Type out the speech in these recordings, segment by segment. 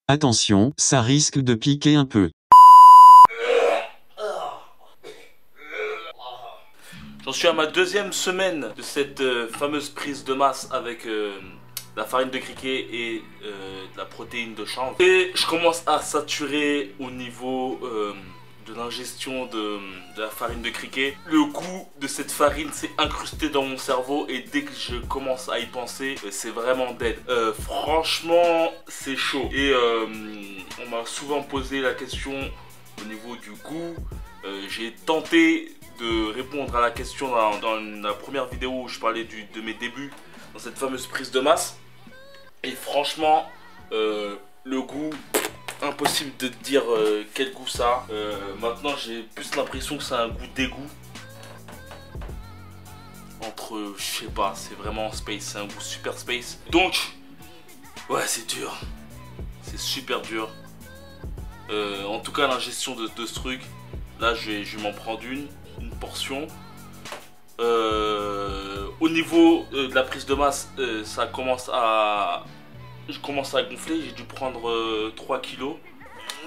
Attention, ça risque de piquer un peu. J'en suis à ma deuxième semaine de cette fameuse prise de masse avec la farine de criquet et de la protéine de chanvre. Et je commence à saturer au niveau de l'ingestion de la farine de criquet. Le goût de cette farine s'est incrusté dans mon cerveau et dès que je commence à y penser, c'est vraiment dead. Franchement, c'est chaud. Et on m'a souvent posé la question au niveau du goût. J'ai tenté de répondre à la question dans la première vidéo où je parlais de mes débuts dans cette fameuse prise de masse. Et franchement, le goût, impossible de te dire quel goût ça a. Maintenant, j'ai plus l'impression que c'est un goût d'égout. Entre, je sais pas, c'est vraiment space, c'est un goût super space. Donc, ouais, c'est dur. C'est super dur. En tout cas, l'ingestion de ce truc, là, je vais m'en prendre une portion. Au niveau de la prise de masse, ça commence à... Je commence à gonfler, j'ai dû prendre 3 kilos.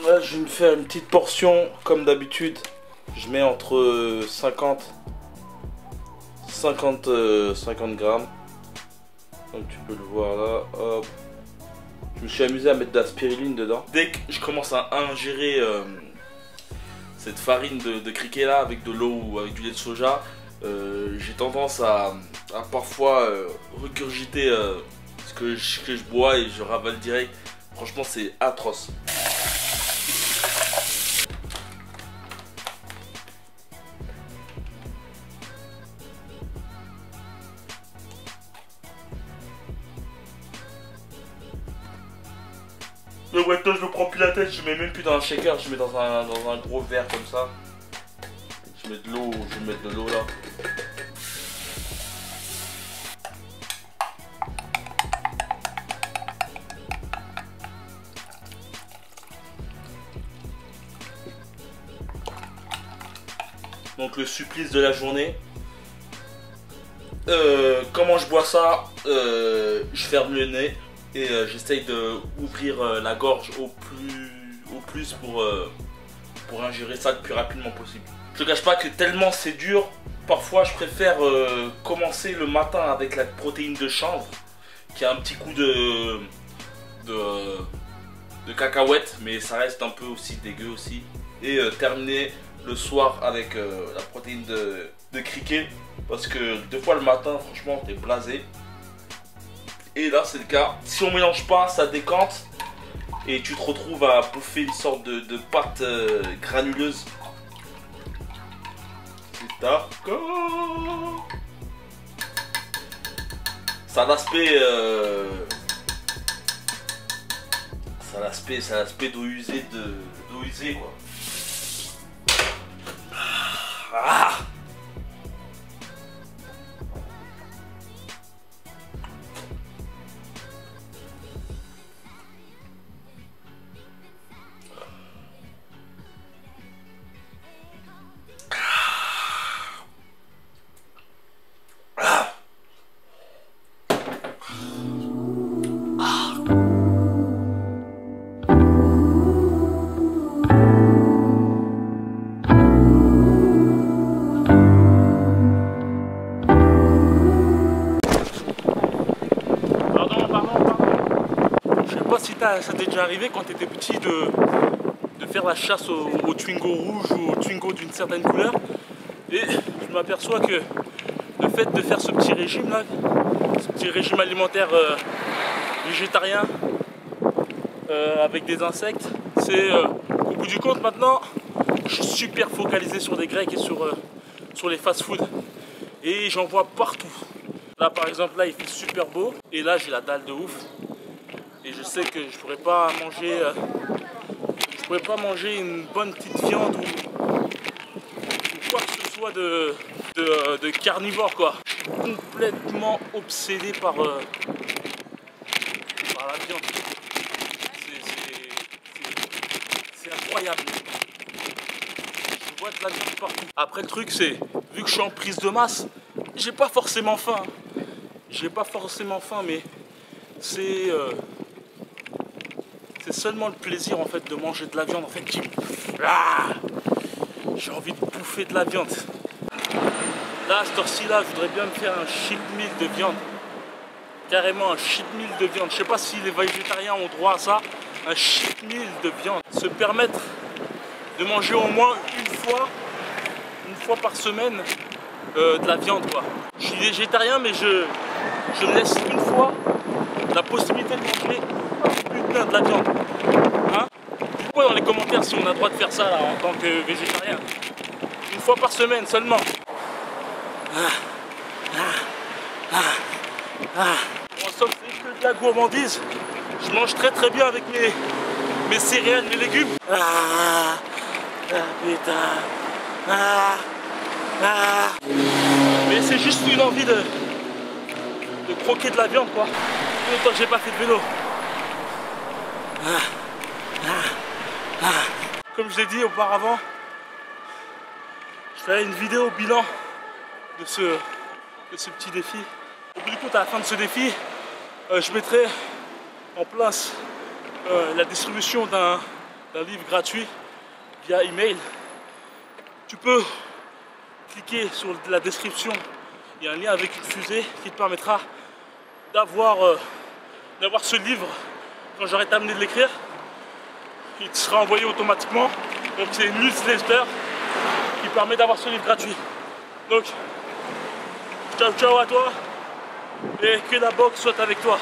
Là, je vais me faire une petite portion, comme d'habitude. Je mets entre 50 grammes. Donc tu peux le voir là, hop. Je me suis amusé à mettre de la spiruline dedans. Dès que je commence à ingérer cette farine de criquet là avec de l'eau ou avec du lait de soja, j'ai tendance à parfois regurgiter ce que je bois et je ravale direct. Franchement, c'est atroce. Mais ouais, toi je me prends plus la tête, je mets même plus dans un shaker, je mets dans un gros verre comme ça. Je mets de l'eau, je vais mettre de l'eau là. Donc le supplice de la journée. Comment je bois ça? Je ferme le nez et j'essaye d'ouvrir la gorge au plus pour ingérer ça le plus rapidement possible. Je ne cache pas que tellement c'est dur, parfois je préfère commencer le matin avec la protéine de chanvre qui a un petit coup de cacahuète, mais ça reste un peu aussi dégueu aussi, et terminer le soir avec la protéine de criquet, parce que deux fois le matin franchement t'es blasé. Et là c'est le cas, si on mélange pas ça décante et tu te retrouves à bouffer une sorte de pâte granuleuse. C'est d'accord. Ça a l'aspect d'eau usée quoi. Ah. Ça t'est déjà arrivé quand tu étais petit de faire la chasse au Twingo rouge ou au Twingo d'une certaine couleur, et je m'aperçois que le fait de faire ce petit régime là, ce petit régime alimentaire végétarien avec des insectes, c'est au bout du compte maintenant je suis super focalisé sur des grecs et sur les fast food, et j'en vois partout. Là par exemple, là il fait super beau et là j'ai la dalle de ouf. Et je sais que je pourrais pas manger une bonne petite viande ou quoi que ce soit de carnivore quoi. Je suis complètement obsédé par la viande. C'est incroyable. Je vois de la viande partout. Après le truc c'est, vu que je suis en prise de masse, j'ai pas forcément faim. Mais c'est c'est seulement le plaisir en fait de manger de la viande en fait qui... Ah, j'ai envie de bouffer de la viande. Là, à cette heure-ci là, je voudrais bien me faire un cheat meal de viande. Carrément un cheat meal de viande. Je sais pas si les végétariens ont droit à ça. Un cheat meal de viande. Se permettre de manger au moins une fois par semaine de la viande quoi. Je suis végétarien mais je me laisse une fois la possibilité de manger putain de la viande. Hein? Dites-moi dans les commentaires si on a le droit de faire ça là, en tant que végétarien. Une fois par semaine seulement. En somme, c'est que de la gourmandise. Je mange très très bien avec mes céréales, mes légumes. Putain. Mais c'est juste une envie de croquer de la viande quoi. Depuis longtemps que j'ai pas fait de vélo. Comme je l'ai dit auparavant, je ferai une vidéo bilan de ce petit défi. Au bout du compte, à la fin de ce défi, je mettrai en place la distribution d'un livre gratuit via email. Tu peux cliquer sur la description, il y a un lien avec une fusée qui te permettra d'avoir ce livre quand j'aurai terminé de l'écrire. Il te sera envoyé automatiquement. Donc c'est une newsletter qui permet d'avoir ce livre gratuit. Donc ciao ciao à toi et que la boxe soit avec toi.